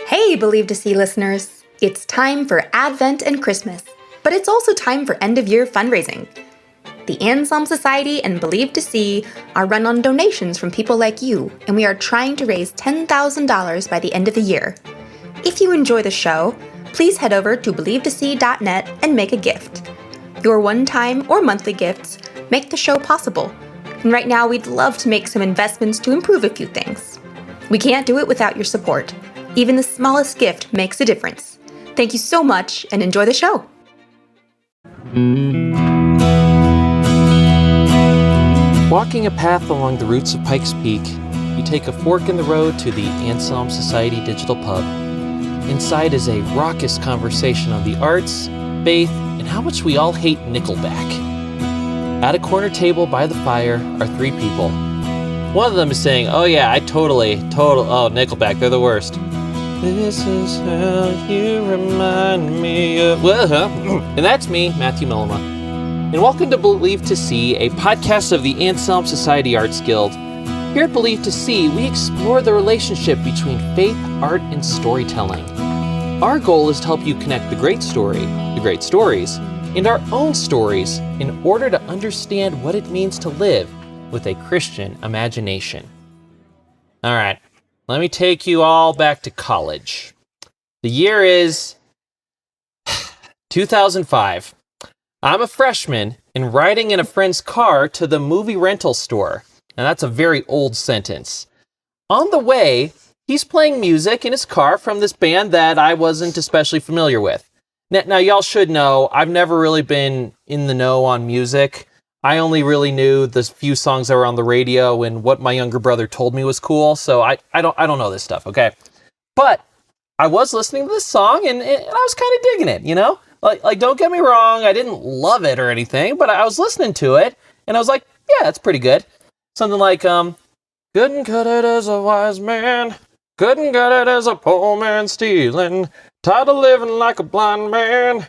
Hey, Believe to See listeners! It's time for Advent and Christmas, but it's also time for end-of-year fundraising. The Anselm Society and Believe to See are run on donations from people like you, and we are trying to raise $10,000 by the end of the year. If you enjoy the show, please head over to believetosee.net and make a gift. Your one-time or monthly gifts make the show possible, and right now we'd love to make some investments to improve a few things. We can't do it without your support. Even the smallest gift makes a difference. Thank you so much and enjoy the show. Walking a path along the roots of Pikes Peak, you take a fork in the road to the Anselm Society Digital Pub. Inside is a raucous conversation on the arts, faith, and how much we all hate Nickelback. At a corner table by the fire are three people. One of them is saying, oh yeah, oh, Nickelback, they're the worst. This is how you remind me of... And that's me, Matthew Millema. And welcome to Believe to See, a podcast of the Anselm Society Arts Guild. Here at Believe to See, we explore the relationship between faith, art, and storytelling. Our goal is to help you connect the great story, the great stories, and our own stories in order to understand what it means to live with a Christian imagination. All right, let me take you all back to college. The year is 2005. I'm a freshman and riding in a friend's car to the movie rental store. Now that's a very old sentence. On the way, he's playing music in his car from this band that I wasn't especially familiar with. Now y'all should know, I've never really been in the know on music. I only really knew the few songs that were on the radio and what my younger brother told me was cool, so I don't know this stuff, okay? But I was listening to this song and I was kind of digging it, you know? Like don't get me wrong, I didn't love it or anything, but I was listening to it and I was like, yeah, that's pretty good. Something like, couldn't cut it as a wise man, couldn't cut it as a poor man stealing, tired of living like a blind man.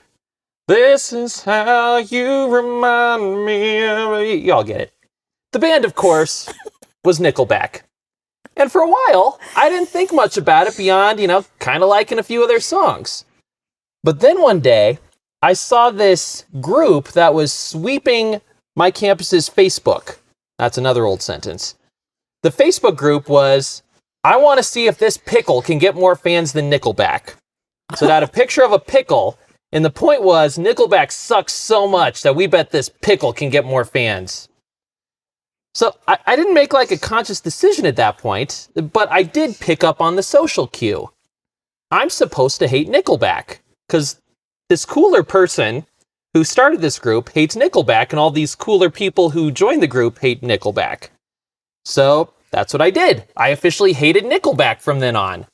This is how you remind me of... Y'all get it. The band, of course, was Nickelback. And for a while, I didn't think much about it beyond, kind of liking a few of their songs. But then one day, I saw this group that was sweeping my campus's Facebook. That's another old sentence. The Facebook group was, I want to see if this pickle can get more fans than Nickelback. So it had a picture of a pickle, and the point was, Nickelback sucks so much that we bet this pickle can get more fans. So I didn't make like a conscious decision at that point, but I did pick up on the social cue. I'm supposed to hate Nickelback, because this cooler person who started this group hates Nickelback, and all these cooler people who joined the group hate Nickelback. So that's what I did. I officially hated Nickelback from then on.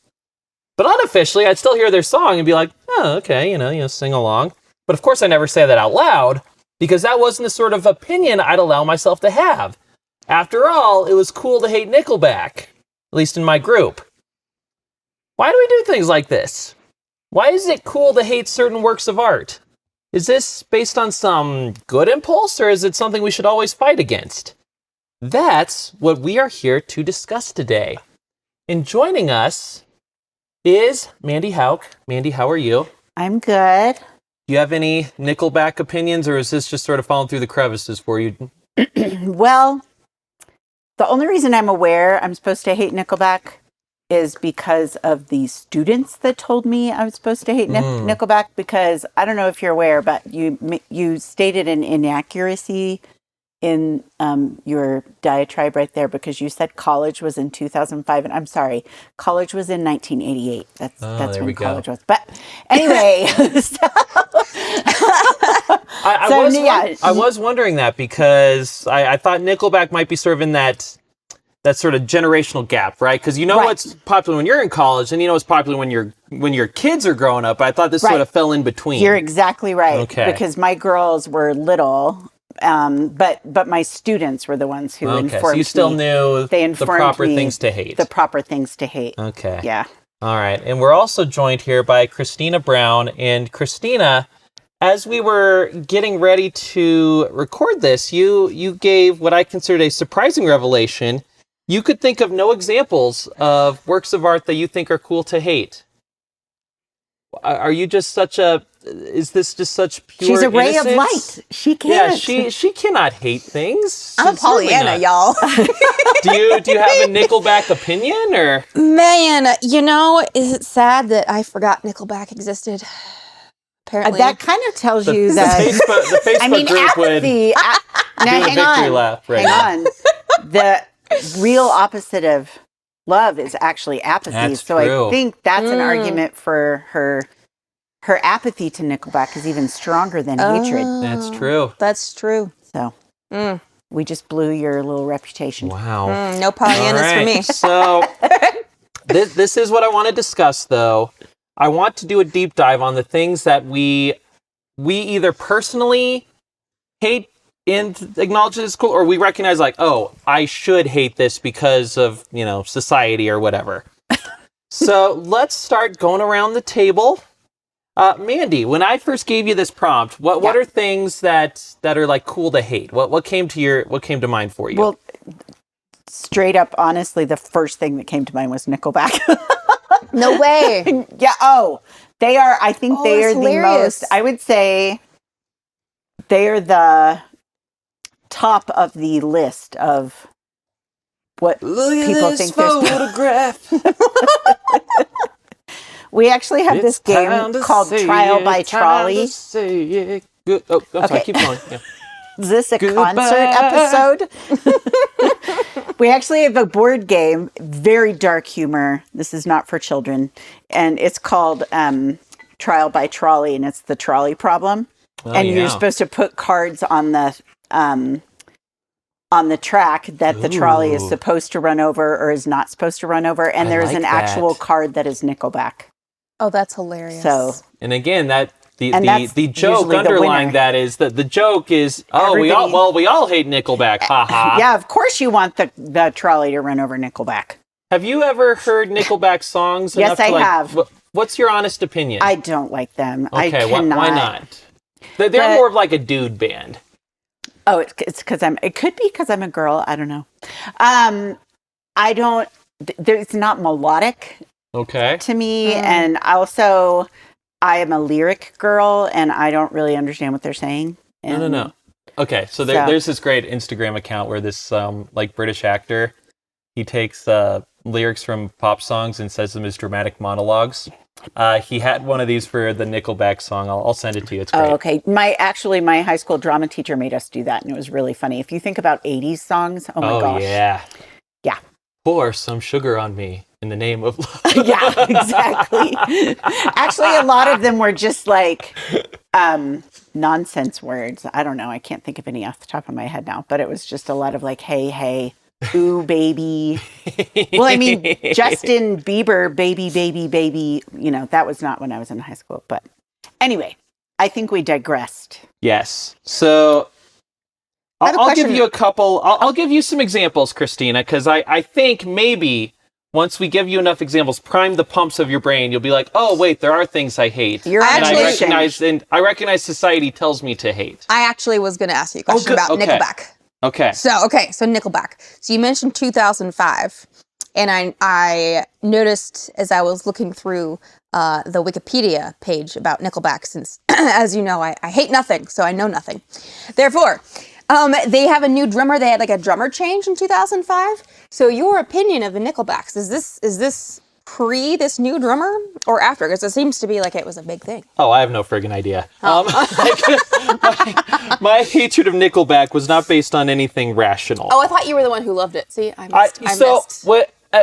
But unofficially, I'd still hear their song and be like, oh, okay, sing along. But of course, I never say that out loud, because that wasn't the sort of opinion I'd allow myself to have. After all, it was cool to hate Nickelback, at least in my group. Why do we do things like this? Why is it cool to hate certain works of art? Is this based on some good impulse, or is it something we should always fight against? That's what we are here to discuss today. And joining us is Mandy Hauk. Mandy, how are you? I'm good. Do you have any Nickelback opinions, or is this just sort of falling through the crevices for you? Well, the only reason I'm aware I'm supposed to hate Nickelback is because of the students that told me I was supposed to hate Nickelback, because I don't know if you're aware, but you stated an inaccuracy in your diatribe right there, because you said college was in 2005, and I'm sorry, college was in 1988. That's when college was. But anyway, I was wondering that, because I thought Nickelback might be sort of in that sort of generational gap, right? Because what's popular when you're in college, and what's popular when your kids are growing up. I thought this sort of fell in between. You're exactly right. Okay. Because my girls were little. But my students were the ones who informed me. So you still knew the proper things to hate. The proper things to hate. Okay. Yeah. All right. And we're also joined here by Christina Brown. And Christina, as we were getting ready to record this, you gave what I considered a surprising revelation. You could think of no examples of works of art that you think are cool to hate. Are you just such a? Is this just such pure? She's a ray of innocence? light. She can't. Yeah, she cannot hate things. I'm a She's certainly Pollyanna, not. y'all. Do you have a Nickelback opinion or? Man, is it sad that I forgot Nickelback existed? Apparently. That kind of tells you that. The Facebook group would apathy. Now, do a hang victory on. lap right Hang on. The real opposite of love is actually apathy. That's so true. I think that's an argument for her. Her apathy to Nickelback is even stronger than hatred. That's true. That's true. So we just blew your little reputation. Wow. No Pollyannas for me. So this is what I want to discuss, though. I want to do a deep dive on the things that we either personally hate and acknowledge as cool, or we recognize like, oh, I should hate this because of society or whatever. So let's start going around the table. Mandy, when I first gave you this prompt, what are things that are like cool to hate? What came to mind for you? Well, straight up, honestly, the first thing that came to mind was Nickelback. No way. Yeah. Oh, they are. I think they are that's the hilarious. most. I would say they are the top of the list of what people think there's. photograph. We actually have this game called Trial by Trolley. Is Good. Oh, I'm sorry. Keep going. Yeah. this a Goodbye. concert episode? We actually have a board game, very dark humor. This is not for children. And it's called Trial by Trolley, and it's the trolley problem. Oh, and yeah. you're supposed to put cards on the track that the trolley is Ooh. supposed to run over or is not supposed to run over. And I there's like an that. actual card that is Nickelback. Oh, that's hilarious. So And again, that's the joke usually the underlying winner. that is that the joke is, oh, we all hate Nickelback. Ha ha. yeah, of course you want the trolley to run over Nickelback. Have you ever heard Nickelback songs? Yes, enough to, I have. What's your honest opinion? I don't like them. Okay, I cannot. why not? They're more of like a dude band. Oh, it's because it could be because I'm a girl. I don't know. I don't. It's not melodic Okay. to me, and also I am a lyric girl, and I don't really understand what they're saying. And No. Okay, so there's this great Instagram account where this like British actor, he takes lyrics from pop songs and says them as dramatic monologues. He had one of these for the Nickelback song. I'll send it to you. It's great. Oh, okay. My high school drama teacher made us do that, and it was really funny. If you think about 80s songs, oh my gosh. Yeah. Yeah. Pour some sugar on me in the name of love. Yeah, exactly. Actually, a lot of them were just like nonsense words. I don't know. I can't think of any off the top of my head now, but it was just a lot of like, hey, ooh, baby. Well, I mean, Justin Bieber, baby. That was not when I was in high school. But anyway, I think we digressed. Yes. So have a I'll give question. you a couple. I'll give you some examples, Christina, because I think maybe once we give you enough examples, prime the pumps of your brain, you'll be like, oh wait, there are things I hate. You're and actually I recognize society tells me to hate. I actually was going to ask you a question good. about Okay. Nickelback. Okay. So Nickelback. So you mentioned 2005, and I noticed as I was looking through the Wikipedia page about Nickelback, since, as you know, I hate nothing, so I know nothing. Therefore, they have a new drummer. They had like a drummer change in 2005. So your opinion of the Nickelbacks, is this pre this new drummer or after? Because it seems to be like it was a big thing. Oh, I have no friggin' idea. My hatred of Nickelback was not based on anything rational. Oh, I thought you were the one who loved it. See, I missed.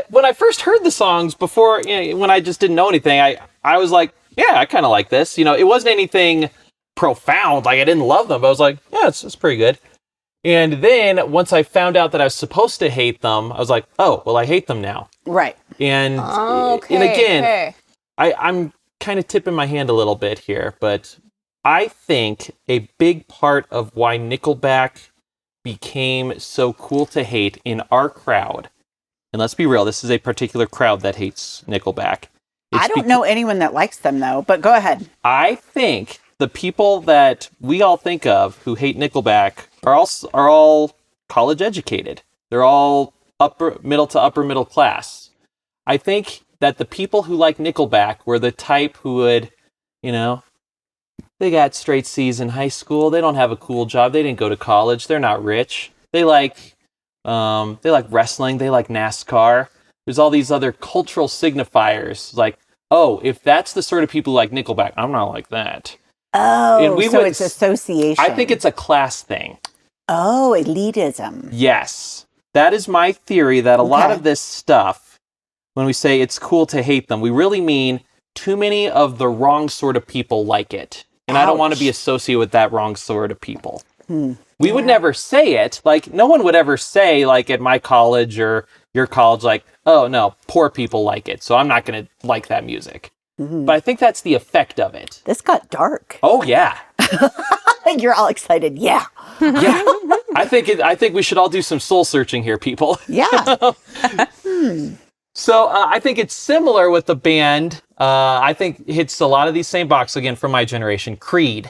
When I first heard the songs before, when I just didn't know anything, I was like, yeah, I kind of like this. It wasn't anything profound. Like I didn't love them, but I was like, yeah, it's pretty good. And then once I found out that I was supposed to hate them, I was like, oh, well, I hate them now. Right. And Okay. and again, okay. I'm kind of tipping my hand a little bit here, but I think a big part of why Nickelback became so cool to hate in our crowd, and let's be real, this is a particular crowd that hates Nickelback. I don't know anyone that likes them, though, but go ahead. I think the people that we all think of who hate Nickelback are all college educated. They're all upper middle class. I think that the people who like Nickelback were the type who would you know, they got straight C's in high school. They don't have a cool job. They didn't go to college. They're not rich. They like wrestling. They like NASCAR. There's all these other cultural signifiers. Like, oh, if that's the sort of people who like Nickelback, I'm not like that. Oh, so it's association. I think it's a class thing. Oh, elitism. Yes. That is my theory that a lot of this stuff, when we say it's cool to hate them, we really mean too many of the wrong sort of people like it. And I don't want to be associated with that wrong sort of people. We would never say it. Like, no one would ever say, like, at my college or your college, like, oh, no, poor people like it, so I'm not going to like that music. But I think that's the effect of it. This got dark. Oh, yeah. You're all excited. Yeah. Yeah. I think we should all do some soul searching here, people. Yeah. So I think it's similar with the band. I think it hits a lot of these same boxes again from my generation. Creed.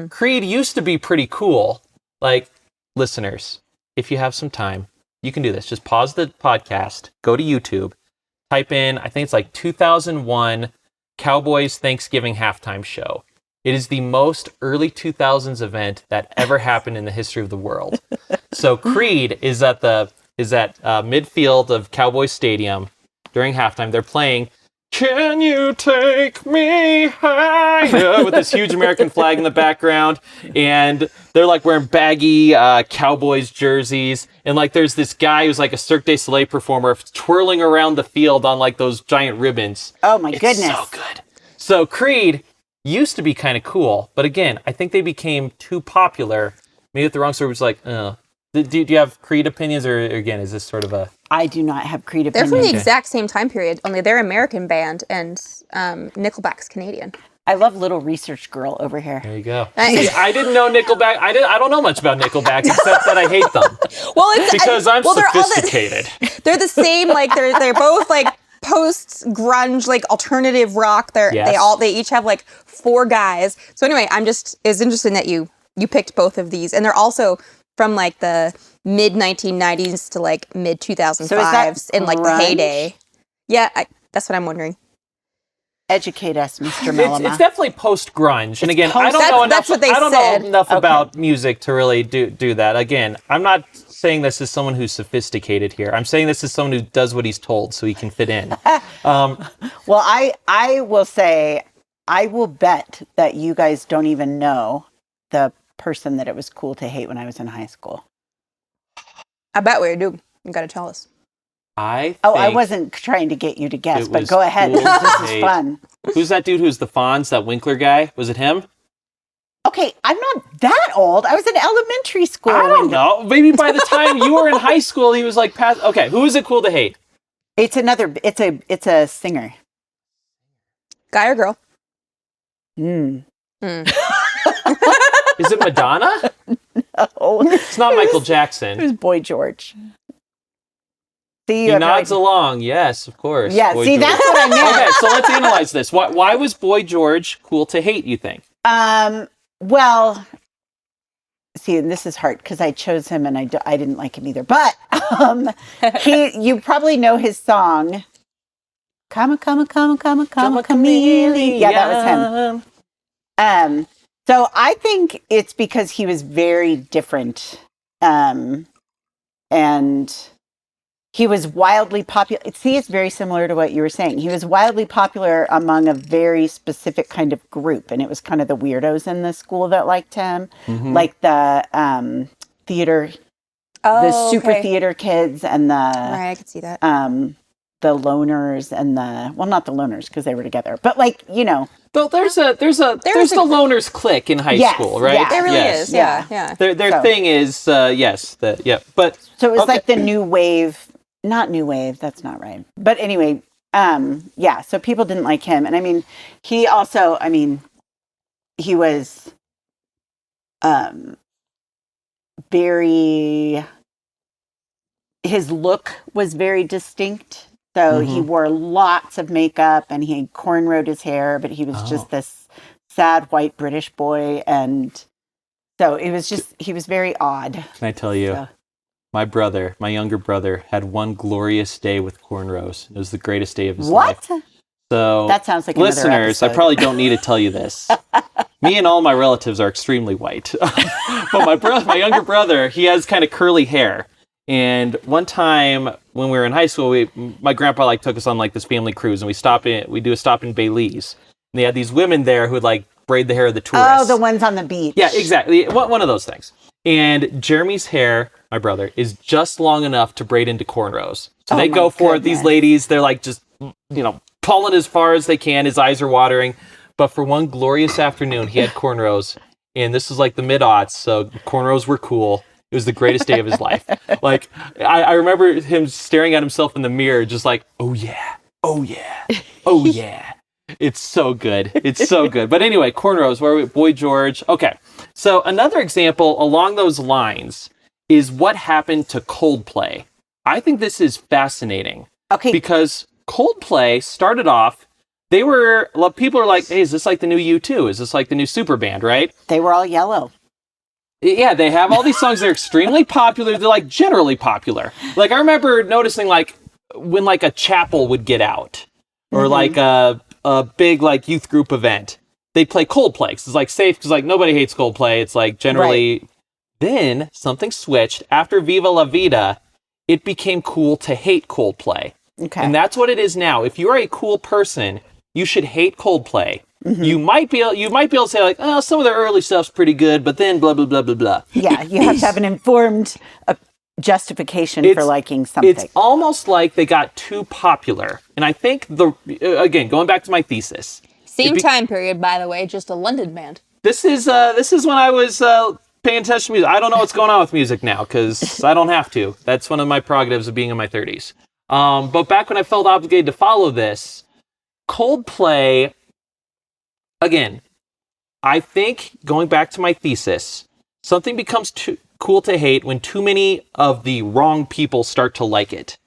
Creed used to be pretty cool. Like, listeners, if you have some time, you can do this. Just pause the podcast, go to YouTube, type in, I think it's like 2001 Cowboys Thanksgiving halftime show. It is the most early 2000s event that ever happened in the history of the world. So Creed is at midfield of Cowboys Stadium during halftime. They're playing "Can You Take Me Higher" with this huge American flag in the background, and they're like wearing baggy Cowboys jerseys, and like there's this guy who's like a Cirque du Soleil performer twirling around the field on like those giant ribbons. Oh my goodness. So good. So Creed used to be kind of cool, but again, I think they became too popular. Maybe at the wrong sort of was like, Do you have Creed opinions, or again, is this sort of a... I do not have Creed They're opinions. from the exact same time period, only they're American band, and Nickelback's Canadian. I love little research girl over here. There you go. See, I didn't know Nickelback. I don't know much about Nickelback, except that I hate them. Well, it's Because I'm sophisticated. They're the same, like, they're both, like, post-grunge, like, alternative rock. They each have, like, 4 guys. So anyway, it's interesting that you picked both of these, and they're also from like the mid 1990s to like mid 2005s in like the heyday. Yeah, that's what I'm wondering. Educate us, Mr. Mellema. It's definitely post grunge, and again, I don't know enough. That's what they I don't said. know enough about music to really do that. Again, I'm not saying this as someone who's sophisticated here. I'm saying this as someone who does what he's told so he can fit in. Well, I will say, I will bet that you guys don't even know the person that it was cool to hate when I was in high school. I bet we do. You got to tell us. I wasn't trying to get you to guess, but go ahead. Cool this is fun. Who's that dude who's the Fonz, that Winkler guy? Was it him? Okay, I'm not that old. I was in elementary school. I don't know. Maybe by the time you were in high school, he was like past. Okay, who is it cool to hate? It's a singer. Guy or girl? Is it Madonna? No. It's not Michael Jackson. It was Boy George. See, he nods along. Yes, of course. Yeah, Boy see, George. that's what I meant. Okay, so let's analyze this. Why was Boy George cool to hate, you think? Well, see, and this is hard because I chose him and I didn't like him either. But you probably know his song, Come a Chameleon. Yeah, that was him. So I think it's because he was very different. And he was wildly popular. See, it's very similar to what you were saying. He was wildly popular among a very specific kind of group. And it was kind of the weirdos in the school that liked him. Mm-hmm. Like the theater, the super theater kids and the... Right, I could see that. The loners and not the loners because they were together, but like, you know. Well, there's the loners clique in high school, right? Yeah. There really is. Yeah. Their thing is, but... So it was like the new wave, not new wave, that's not right. But anyway, so people didn't like him. And I mean, he also, he was his look was very distinct. So he wore lots of makeup and he had cornrowed his hair, but he was just this sad white British boy. And so it was just, he was very odd. Can I tell you, my younger brother, had one glorious day with cornrows. It was the greatest day of his life. What? So That sounds like another listeners, I episode. probably don't need to tell you this. Me and all my relatives are extremely white. But my younger brother, he has kind of curly hair. And one time when we were in high school, my grandpa took us on this family cruise, and we do a stop in Belize. And they had these women there who would braid the hair of the tourists. Oh, the ones on the beach. Yeah, exactly. One of those things. And Jeremy's hair, my brother, is just long enough to braid into cornrows. So they go for it. These ladies, they're just, pulling as far as they can. His eyes are watering. But for one glorious afternoon, he had cornrows. And this was the mid-aughts, so cornrows were cool. It was the greatest day of his life. I remember him staring at himself in the mirror, just oh yeah, oh yeah, oh yeah. It's so good. It's so good. But anyway, cornrows, where are we? Boy George. Okay. So another example along those lines is what happened to Coldplay. I think this is fascinating. Okay. Because Coldplay started off, people are like, hey, is this the new U2? Is this the new super band, right? They were all yellow. Yeah, they have all these songs that are extremely popular. They're generally popular. I remember noticing when a chapel would get out or a big youth group event, they'd play Coldplay. 'Cause it's safe because nobody hates Coldplay. It's generally. Right. Then something switched after Viva La Vida. It became cool to hate Coldplay. Okay. And that's what it is now. If you are a cool person, you should hate Coldplay. Mm-hmm. You might be able to say some of their early stuff's pretty good, but then blah blah blah blah blah. Yeah, you have to have an informed justification for liking something. It's almost like they got too popular, and I think again going back to my thesis. Same time period, by the way, just a London band. This is when I was paying attention to music. I don't know what's going on with music now because I don't have to. That's one of my prerogatives of being in my 30s. But back when I felt obligated to follow this, Coldplay. Again, I think, going back to my thesis, something becomes too cool to hate when too many of the wrong people start to like it.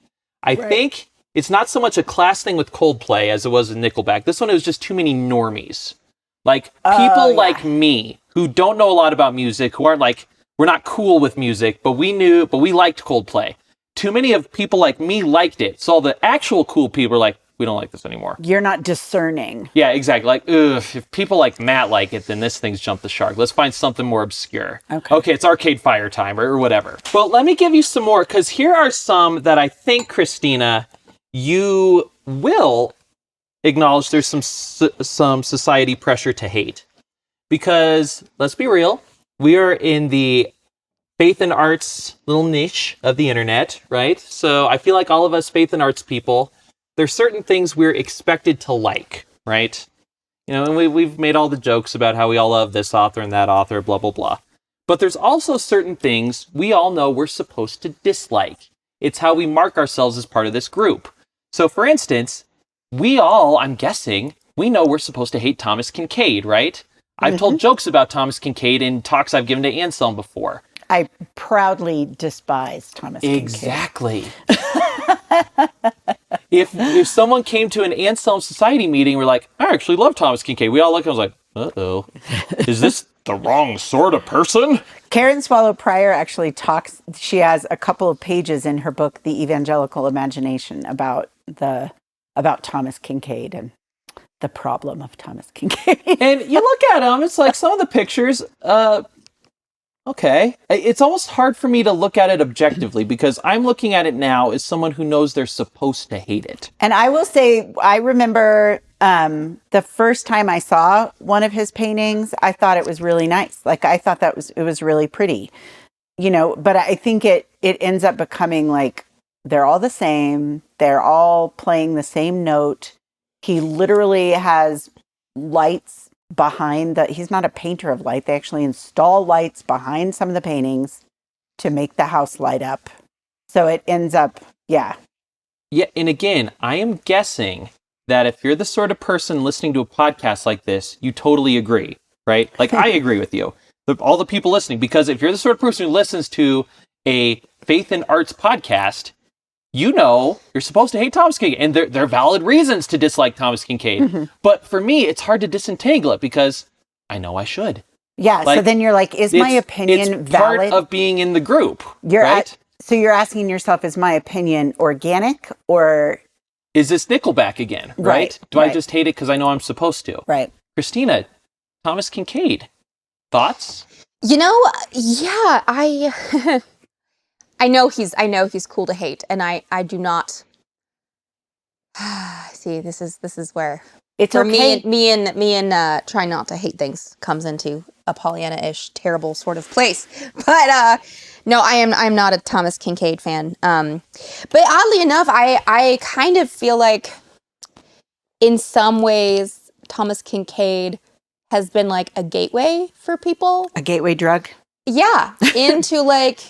I think it's not so much a class thing with Coldplay as it was with Nickelback. This one, it was just too many normies. People like me, who don't know a lot about music, who aren't we're not cool with music, but we liked Coldplay. Too many of people like me liked it. So all the actual cool people are we don't like this anymore. You're not discerning. Yeah, exactly. If people like Matt like it, then this thing's jumped the shark. Let's find something more obscure. Okay, it's Arcade Fire time or whatever. Well, let me give you some more, because here are some that I think, Christina, you will acknowledge there's some society pressure to hate. Because, let's be real, we are in the faith and arts little niche of the internet, right? So I feel like all of us faith and arts people, there's certain things we're expected to like, right? And we've made all the jokes about how we all love this author and that author, blah, blah, blah. But there's also certain things we all know we're supposed to dislike. It's how we mark ourselves as part of this group. So, for instance, we all, I'm guessing, we know we're supposed to hate Thomas Kincaid, right? Mm-hmm. I've told jokes about Thomas Kincaid in talks I've given to Anselm before. I proudly despise Thomas Kincaid. Exactly. If someone came to an Anselm Society meeting, we're like, I actually love Thomas Kincaid. We all look and was like, uh-oh, is this the wrong sort of person? Karen Swallow Prior actually talks, she has a couple of pages in her book, The Evangelical Imagination, about Thomas Kincaid and the problem of Thomas Kincaid. And you look at him, it's some of the pictures, okay. It's almost hard for me to look at it objectively because I'm looking at it now as someone who knows they're supposed to hate it. And I will say, I remember the first time I saw one of his paintings, I thought it was really nice. I thought it was really pretty, but I think it ends up becoming they're all the same. They're all playing the same note. He literally has lights behind he's not a painter of light. They actually install lights behind some of the paintings to make the house light up. So it ends up, yeah. Yeah, and again, I am guessing that if you're the sort of person listening to a podcast like this, you totally agree, right? I agree with you. All the people listening, because if you're the sort of person who listens to a faith and arts podcast, you're supposed to hate Thomas Kincaid, and there are valid reasons to dislike Thomas Kincaid. Mm-hmm. But for me, it's hard to disentangle it because I know I should. Yeah, so then you're is my opinion it's valid? Part of being in the group, right? So you're asking yourself, is my opinion organic or is this Nickelback again, right? Do I just hate it because I know I'm supposed to? Right. Christina, Thomas Kincaid, thoughts? You know, yeah, I know he's cool to hate, and I do not see. This is where It's for okay. me and trying not to hate things comes into a Pollyanna-ish terrible sort of place. But no, I'm not a Thomas Kincaid fan. But oddly enough, I kind of feel like in some ways Thomas Kincaid has been like a gateway for people. A gateway drug. Yeah, into like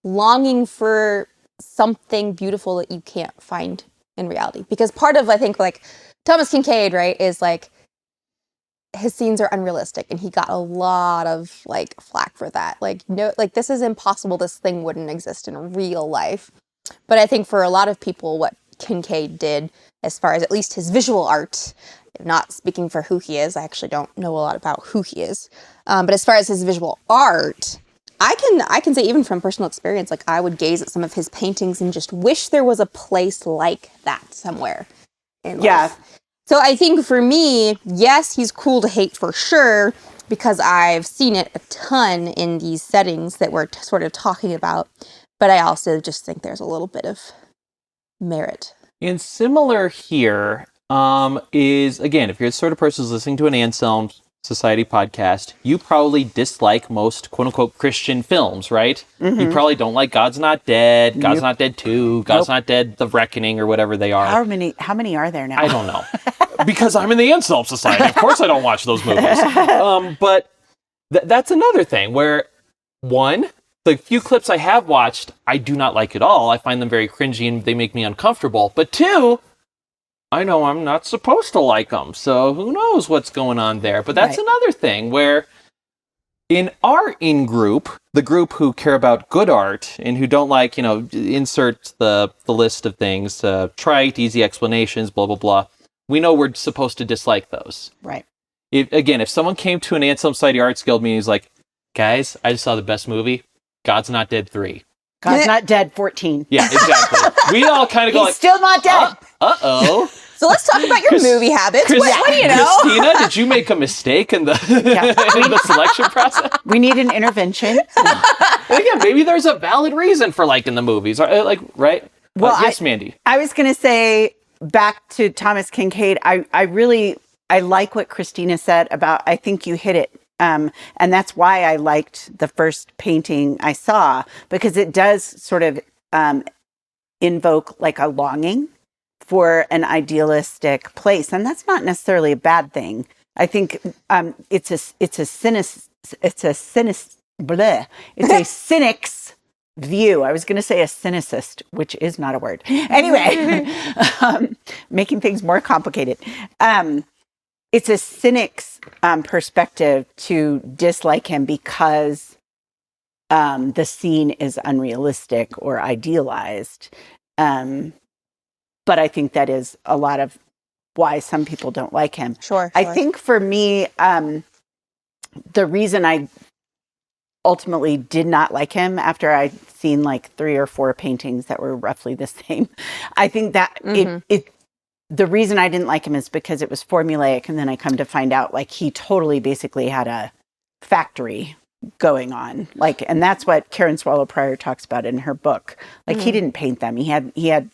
longing for something beautiful that you can't find in reality. Because part of, I think, like Thomas Kincaid, right, is like his scenes are unrealistic, and he got a lot of like flack for that. Like, no, like this is impossible. This thing wouldn't exist in real life. But I think for a lot of people, what Kincaid did, as far as at least his visual art, not speaking for who he is, I actually don't know a lot about who he is. But as far as his visual art, I can say even from personal experience, like I would gaze at some of his paintings and just wish there was a place like that somewhere in life. Yeah. So I think for me, yes, he's cool to hate for sure, because I've seen it a ton in these settings that we're sort of talking about. But I also just think there's a little bit of merit. And similar here is, again, if you're the sort of person who's listening to an Anselm Society podcast, you probably dislike most quote-unquote Christian films, right? Mm-hmm. You probably don't like God's Not Dead, God's Not Dead 2, God's Not Dead, The Reckoning, or whatever they are. How many are there now? I don't know. Because I'm in the Anselm Society. Of course I don't watch those movies. But that's another thing where, one, the few clips I have watched, I do not like at all. I find them very cringy and they make me uncomfortable. But two, I know I'm not supposed to like them, so who knows what's going on there. But that's another thing where in our in-group, the group who care about good art and who don't like, insert the list of things, trite, easy explanations, blah, blah, blah, we know we're supposed to dislike those. Right. If someone came to an Anselm Society Arts Guild meeting and was like, guys, I just saw the best movie, God's Not Dead 3. God's Not Dead 14. Yeah, exactly. We all kind of go He's still not dead. Uh-oh. So let's talk about your movie habits. What do you know? Christina, did you make a mistake in the in the selection process? We need an intervention. Again, maybe there's a valid reason for liking the movies, right? Well, yes, Mandy. I was going to say, back to Thomas Kincaid, I like what Christina said about, I think you hit it. And that's why I liked the first painting I saw, because it does sort of invoke like a longing for an idealistic place. And that's not necessarily a bad thing. I think it's a cynic's view. I was going to say a cynicist, which is not a word. Anyway, making things more complicated. It's a cynic's perspective to dislike him because the scene is unrealistic or idealized. But I think that is a lot of why some people don't like him. Sure. I think for me, the reason I ultimately did not like him after I'd seen like 3 or 4 paintings that were roughly the same, I think that the reason I didn't like him is because it was formulaic, and then I come to find out like he totally basically had a factory going on, like, and that's what Karen Swallow Prior talks about in her book. Like he didn't paint them. He had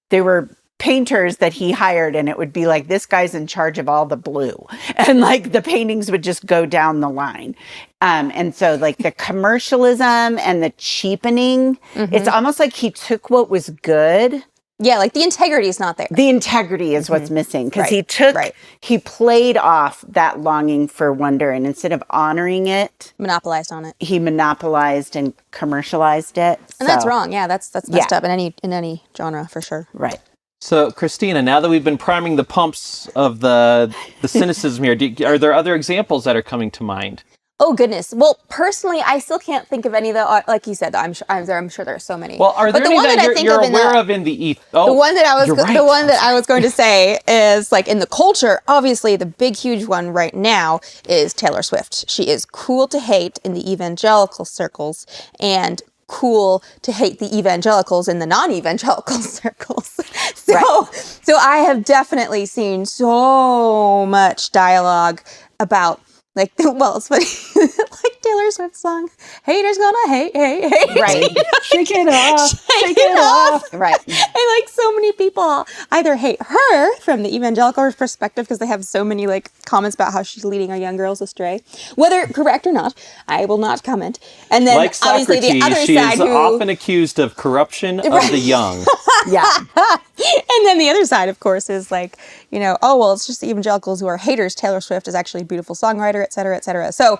they were painters that he hired, and it would be like, this guy's in charge of all the blue, and like the paintings would just go down the line. And so like the commercialism and the cheapening, it's almost like he took what was good. Yeah, like the integrity is not there. The integrity is what's missing, because he played off that longing for wonder, and instead of honoring it, Monopolized on it. he monopolized and commercialized it. And that's wrong. Yeah, that's messed up in any genre for sure. Right. So, Christina, now that we've been priming the pumps of the cynicism here, are there other examples that are coming to mind? Oh goodness. Well, personally, I still can't think of any that, like you said. I'm sure there are so many. Well, are there any that you're aware of in the the one that I was going to say is like in the culture. Obviously, the big, huge one right now is Taylor Swift. She is cool to hate in the evangelical circles, and cool to hate the evangelicals in the non-evangelical circles. So, Right. so I have definitely seen so much dialogue about like, well, it's funny, like Taylor Swift's song, "Haters gonna hate, hate, hate." Right. Shake it off. Shake it off. Right. And like so many people either hate her from the evangelical perspective because they have so many like comments about how she's leading our young girls astray, whether correct or not, I will not comment. And then Like obviously Socrates, the other she side is who, often accused of corruption of the young. Yeah. and then the other side, of course, is like, you know, oh well, it's just the evangelicals who are haters. Taylor Swift is actually a beautiful songwriter, et cetera, et cetera. So.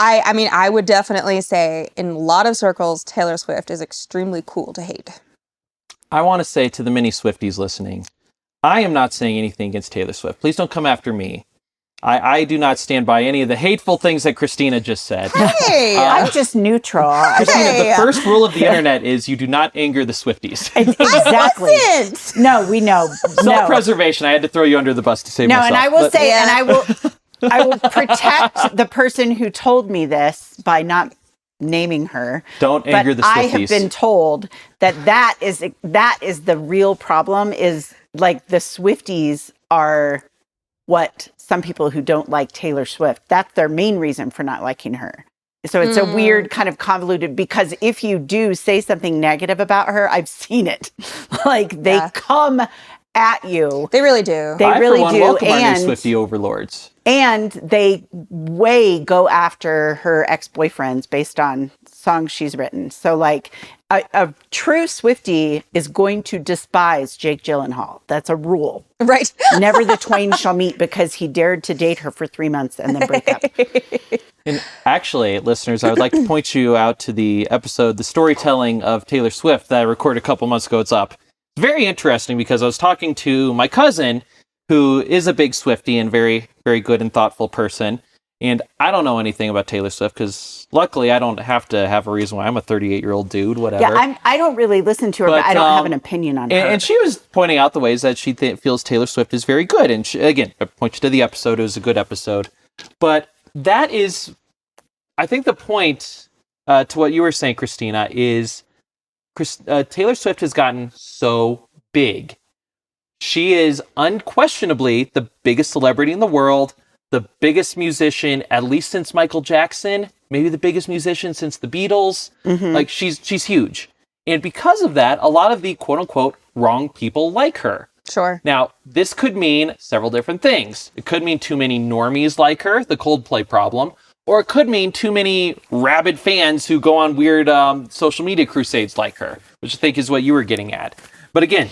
I mean, I would definitely say in a lot of circles, Taylor Swift is extremely cool to hate. I want to say to the many Swifties listening, I am not saying anything against Taylor Swift. Please don't come after me. I do not stand by any of the hateful things that Christina just said. Hey, I'm just neutral. Christina, the Hey. first rule of the internet is you do not anger the Swifties. Exactly. wasn't. No, we know. No. Self-preservation. I had to throw you under the bus to save No, myself. and I will But- say, Yeah. and I will protect the person who told me this by not naming her. Don't But anger the Swifties. I have been told that is the real problem. Is like the Swifties are what some people who don't like Taylor Swift. That's their main reason for not liking her. So it's a weird kind of convoluted, because if you do say something negative about her, I've seen it. Like they Yeah. come at you. They really do. They I, really for one, do. welcome our new And Swiftie overlords. and they way go after her ex-boyfriends based on songs she's written. So like a true Swiftie is going to despise Jake Gyllenhaal. That's a rule. Right. Never the twain shall meet because he dared to date her for 3 months and then break up. And actually, listeners, I would like to point you out to the episode, The Storytelling of Taylor Swift, that I recorded a couple months ago. It's up. Very interesting because I was talking to my cousin, who is a big Swiftie and very, very good and thoughtful person. And I don't know anything about Taylor Swift because luckily I don't have to have a reason why. I'm a 38-year-old dude, whatever. Yeah, I don't really listen to her, but I don't have an opinion on her. And she was pointing out the ways that she feels Taylor Swift is very good. And she, again, I point you to the episode. It was a good episode. But that is, I think the point to what you were saying, Christina, is Taylor Swift has gotten so big. She is unquestionably the biggest celebrity in the world, the biggest musician, at least since Michael Jackson, maybe the biggest musician since the Beatles. Like she's huge. And because of that, a lot of the quote unquote wrong people like her. Sure. Now, this could mean several different things. It could mean too many normies like her, the Coldplay problem, or it could mean too many rabid fans who go on weird social media crusades like her, which I think is what you were getting at. But again,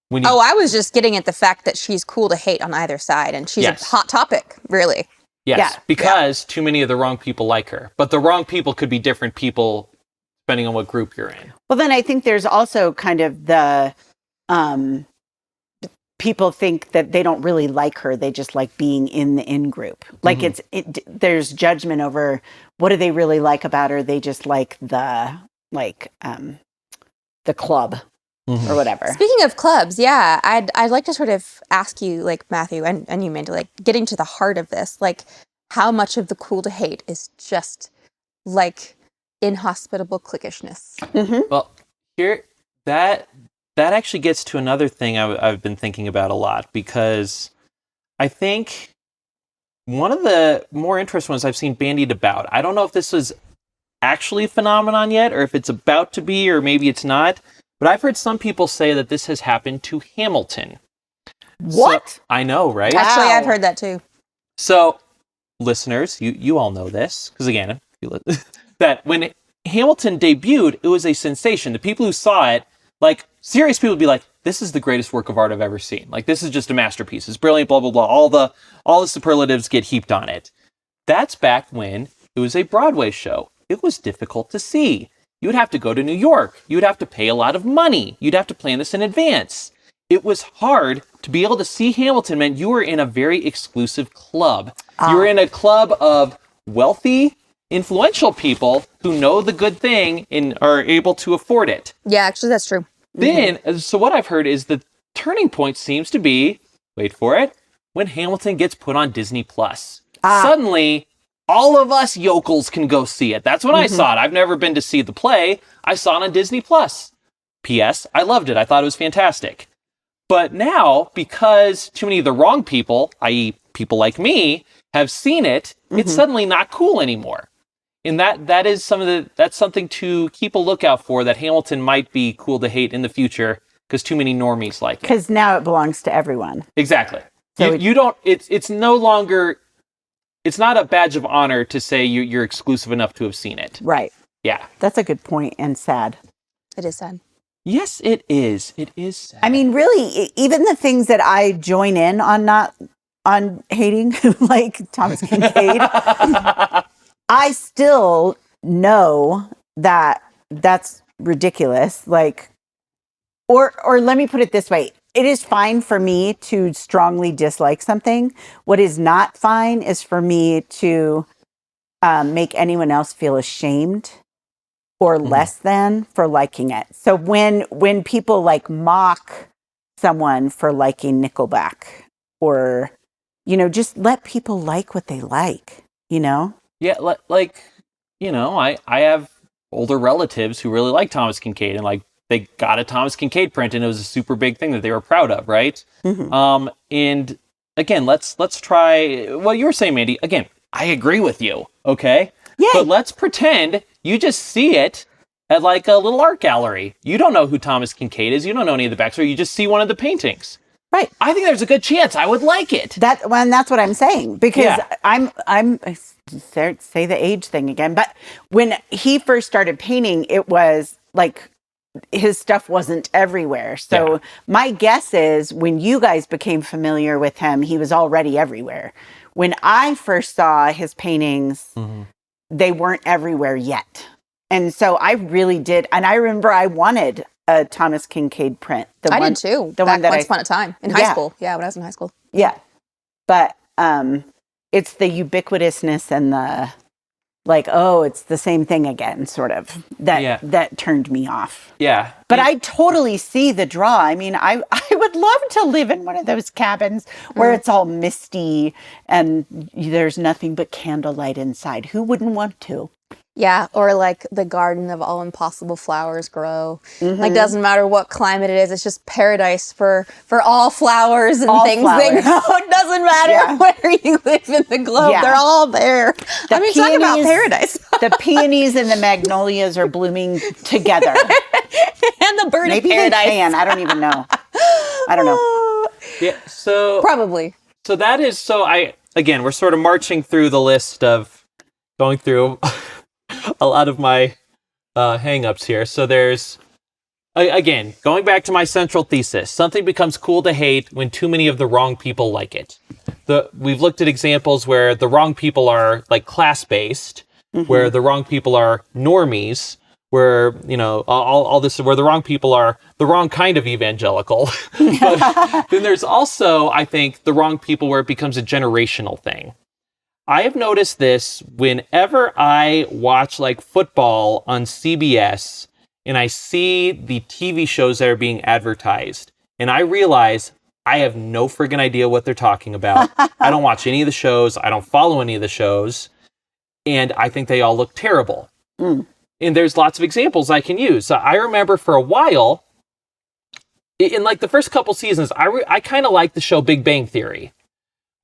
when you, I was just getting at the fact that she's cool to hate on either side, and she's Yes. a hot topic, really. yes, yeah, because too many of the wrong people like her. But the wrong people could be different people depending on what group you're in. Well, then I think there's also kind of the people think that they don't really like her. They just like being in the in group. Like there's judgment over what do they really like about her. They just like the club or whatever. Speaking of clubs, yeah, I'd like to sort of ask you, like Matthew and you, Amanda, like getting to the heart of this, like how much of the cool to hate is just like inhospitable cliquishness. Well, here that actually gets to another thing I've been thinking about a lot, because I think one of the more interesting ones I've seen bandied about, I don't know if this is actually a phenomenon yet, or if it's about to be, or maybe it's not, but I've heard some people say that this has happened to Hamilton. What? So, I know, right? Actually, Wow. I've heard that too. So, listeners, you all know this, because again, that when Hamilton debuted, it was a sensation. The people who saw it, like, serious people would be like, this is the greatest work of art I've ever seen. Like, this is just a masterpiece. It's brilliant, blah, blah, blah. All the superlatives get heaped on it. That's back when it was a Broadway show. It was difficult to see. You would have to go to New York. You would have to pay a lot of money. You'd have to plan this in advance. It was hard to be able to see Hamilton. Meant you were in a very exclusive club. You were in a club of wealthy, influential people who know the good thing and are able to afford it. Yeah, actually, that's true. Then, so what I've heard is the turning point seems to be, wait for it, when Hamilton gets put on Disney Plus. Suddenly, all of us yokels can go see it. That's when I saw it. I've never been to see the play. I saw it on Disney Plus. P.S. I loved it. I thought it was fantastic. But now, because too many of the wrong people, i.e. people like me, have seen it, it's suddenly not cool anymore. And that's something to keep a lookout for, that Hamilton might be cool to hate in the future because too many normies like it. Because now it belongs to everyone. Exactly. So it's no longer, it's not a badge of honor to say you're exclusive enough to have seen it. Right. Yeah. That's a good point, and sad. It is sad. Yes, it is. It is sad. I mean, really, even the things that I join in on hating, like Thomas Kincaid, I still know that that's ridiculous. Like, or let me put it this way. It is fine for me to strongly dislike something. What is not fine is for me to make anyone else feel ashamed or less than for liking it. So when people like mock someone for liking Nickelback, or, you know, just let people like what they like, you know? Yeah, like, you know, I have older relatives who really like Thomas Kincaid, and like they got a Thomas Kincaid print, and it was a super big thing that they were proud of, right? And again, let's try what you were saying, Mandy. Again, I agree with you, okay? Yeah. But let's pretend you just see it at like a little art gallery. You don't know who Thomas Kincaid is. You don't know any of the backstory. You just see one of the paintings. Right. I think there's a good chance I would like it. That's what I'm saying, because I'm say the age thing again, but when he first started painting, it was like his stuff wasn't everywhere. So my guess is when you guys became familiar with him, he was already everywhere. When I first saw his paintings, they weren't everywhere yet. And so I really did. And I remember I wanted a Thomas Kincaid print. I did too. The one that once upon a time in high school. Yeah, when I was in high school. Yeah. But it's the ubiquitousness and the like, oh, it's the same thing again, sort of, that turned me off. Yeah. But I totally see the draw. I mean, I would love to live in one of those cabins where it's all misty and there's nothing but candlelight inside. Who wouldn't want to? Yeah, or like the garden of all impossible flowers grow. Like, doesn't matter what climate it is, it's just paradise for all flowers and all things flowers. they grow. It doesn't matter where you live in the globe, they're all there. I mean, talk about paradise. The peonies and the magnolias are blooming together. And the bird Maybe of paradise. they can. I don't even know. I don't know. Yeah, so Probably. So that is, again, we're sort of marching through the list of going through a lot of my hang-ups here. So there's, again, going back to my central thesis, something becomes cool to hate when too many of the wrong people like it. We've looked at examples where the wrong people are like class-based, where the wrong people are normies, where, you know, all this, where the wrong people are the wrong kind of evangelical. But then there's also, I think, the wrong people where it becomes a generational thing. I have noticed this whenever I watch like football on CBS and I see the TV shows that are being advertised, and I realize I have no friggin' idea what they're talking about. I don't watch any of the shows. I don't follow any of the shows. And I think they all look terrible. And there's lots of examples I can use. So I remember for a while, in like the first couple seasons, I kind of liked the show Big Bang Theory.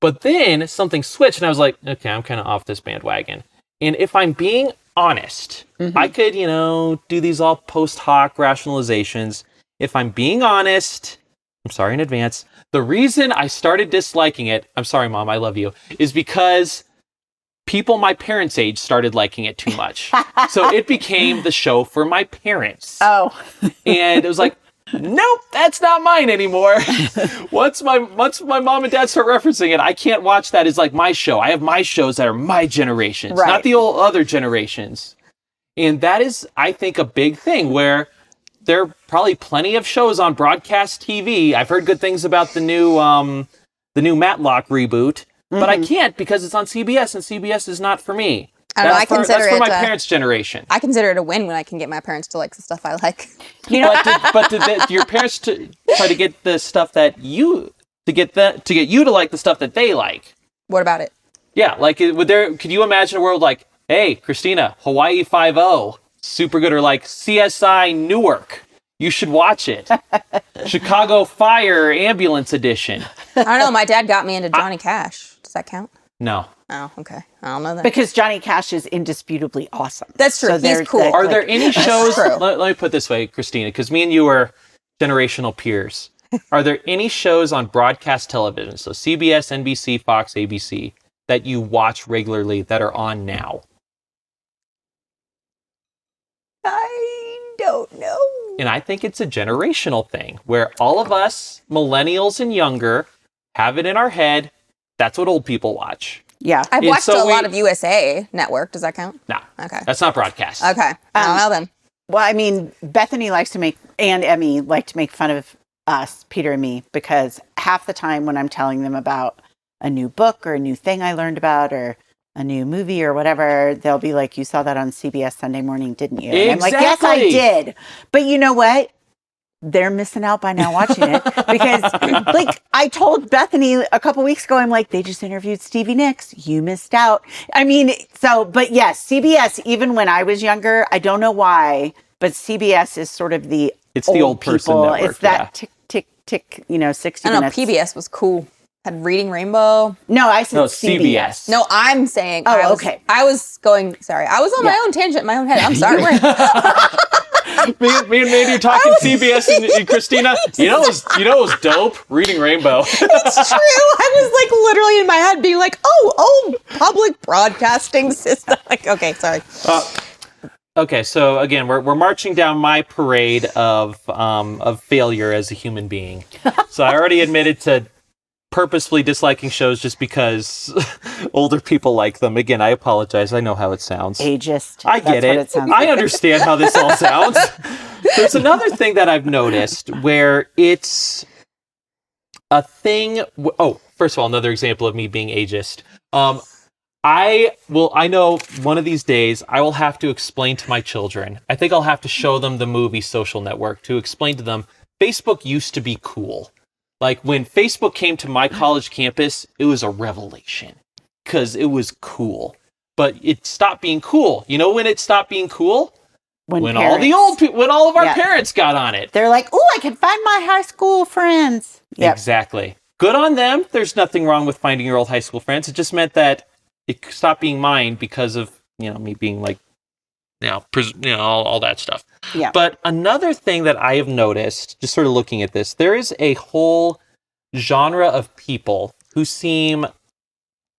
But then something switched and I was like, okay, I'm kind of off this bandwagon. And if I'm being honest, I could, you know, do these all post hoc rationalizations. If I'm being honest, I'm sorry in advance, the reason I started disliking it, I'm sorry, Mom, I love you, is because people my parents' age started liking it too much. So it became the show for my parents. Oh. And it was like, nope, that's not mine anymore. Once my mom and dad start referencing it, I can't watch that as like my show. I have my shows that are my generations, not the old other generations. And that is, I think, a big thing where there are probably plenty of shows on broadcast TV. I've heard good things about the new Matlock reboot, but I can't because it's on CBS and CBS is not for me. I don't know, That's for my parents' generation. I consider it a win when I can get my parents to like the stuff I like. You know, but did your parents try to get the stuff that you to get you to like the stuff that they like? What about it? Yeah, like could you imagine a world like, hey, Christina, Hawaii 5-0, super good, or like CSI Newark, you should watch it. Chicago Fire Ambulance Edition. I don't know. My dad got me into Johnny Cash. Does that count? No. Oh, okay. I don't know that. Because Johnny Cash is indisputably awesome. That's true. He's cool. Are there any shows, let me put it this way, Christina, because me and you are generational peers. Are there any shows on broadcast television, so CBS, NBC, Fox, ABC, that you watch regularly that are on now? I don't know. And I think it's a generational thing where all of us, millennials and younger, have it in our head. That's what old people watch. Yeah. I've watched a lot of USA Network. Does that count? No. Okay. That's not broadcast. Okay. Well then. Well, I mean, Bethany likes to make, and Emmy like to make fun of us, Peter and me, because half the time when I'm telling them about a new book or a new thing I learned about or a new movie or whatever, they'll be like, you saw that on CBS Sunday Morning, didn't you? And I'm like, yes, I did. But you know what? They're missing out by not watching it because like I told Bethany a couple weeks ago, I'm like, they just interviewed Stevie Nicks. You missed out. I mean, but yes, CBS, even when I was younger, I don't know why, but CBS is sort of the old person network. It's that tick, tick, tick, 60 I know, minutes. PBS was cool. Had Reading Rainbow. No, I said CBS. No, I'm saying. Okay. I was on my own tangent, my own head. I'm sorry. me and Mandy are talking CBS and Christina. You know it was dope. Reading Rainbow. It's true. I was like literally in my head being like, oh, public broadcasting system. Like, okay, sorry. Okay, so again, we're marching down my parade of failure as a human being. So I already admitted to purposefully disliking shows just because older people like them. Again, I apologize. I know how it sounds. Ageist. I get it. I understand how this all sounds. There's another thing that I've noticed where it's a thing. Oh, first of all, another example of me being ageist. I know one of these days I will have to explain to my children. I think I'll have to show them the movie Social Network to explain to them Facebook used to be cool. Like, when Facebook came to my college campus, it was a revelation because it was cool. But it stopped being cool. You know when it stopped being cool? When all the old people, when all of our parents got on it. They're like, oh, I can find my high school friends. Yep. Exactly. Good on them. There's nothing wrong with finding your old high school friends. It just meant that it stopped being mine because of, me being like, all that stuff. Yeah. But another thing that I have noticed, just sort of looking at this, there is a whole genre of people who seem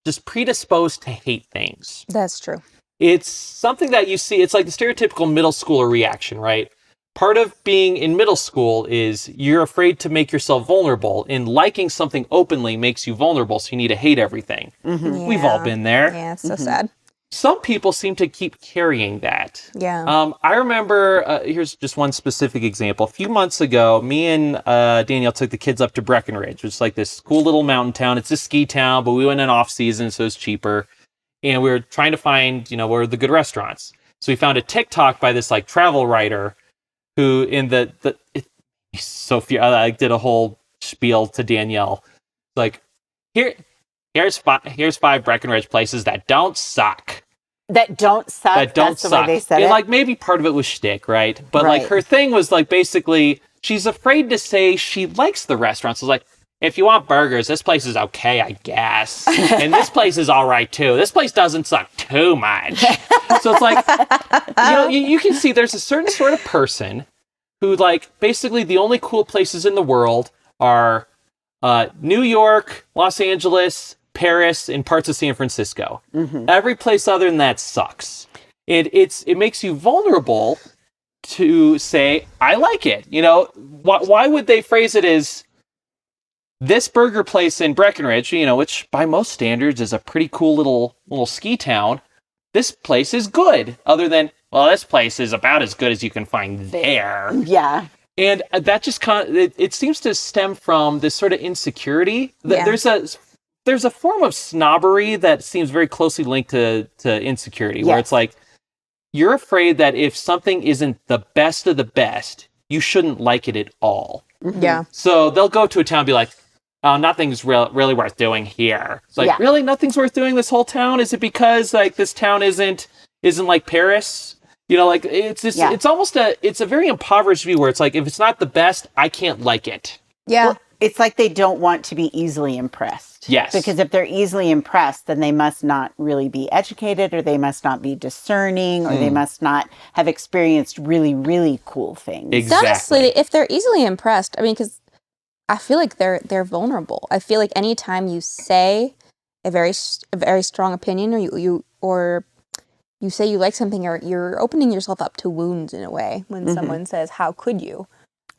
just predisposed to hate things. That's true. It's something that you see, it's like the stereotypical middle schooler reaction, right? Part of being in middle school is you're afraid to make yourself vulnerable, and liking something openly makes you vulnerable, so you need to hate everything. Mm-hmm. Yeah. We've all been there. Yeah, it's so sad. Some people seem to keep carrying that. Yeah. I remember, here's just one specific example. A few months ago, me and Danielle took the kids up to Breckenridge, which is like this cool little mountain town. It's a ski town, but we went in off season, so it's cheaper. And we were trying to find, where are the good restaurants. So we found a TikTok by this like travel writer who I did a whole spiel to Danielle. Like, here's 5 Breckenridge places that don't suck. That don't suck. That's the way they said it. Like, maybe part of it was shtick, right? But like her thing was like basically she's afraid to say she likes the restaurants. It's like, if you want burgers, this place is okay, I guess. And this place is all right too. This place doesn't suck too much. So it's like, you can see there's a certain sort of person who like basically the only cool places in the world are New York, Los Angeles, Paris, and parts of San Francisco. Mm-hmm. Every place other than that sucks. And it makes you vulnerable to say, I like it. Why would they phrase it as this burger place in Breckenridge, which by most standards is a pretty cool little ski town. This place is good. Other than, well, this place is about as good as you can find there. Yeah. And that just it seems to stem from this sort of insecurity. Yeah. There's a form of snobbery that seems very closely linked to insecurity, where it's like, you're afraid that if something isn't the best of the best, you shouldn't like it at all. Mm-hmm. Yeah. So they'll go to a town and be like, nothing's really worth doing here. It's like, Yeah. really, nothing's worth doing this whole town? Is it because like this town isn't like Paris? You know, like it's just, it's almost it's a very impoverished view where it's like, if it's not the best, I can't like it. Yeah. Well, it's like they don't want to be easily impressed. Yes. Because if they're easily impressed, then they must not really be educated, or they must not be discerning, or they must not have experienced really, really cool things. Exactly. Honestly, if they're easily impressed, I mean, because I feel like they're vulnerable. I feel like anytime you say a very strong opinion, or you say you like something, or you're opening yourself up to wounds in a way when someone says, "How could you?"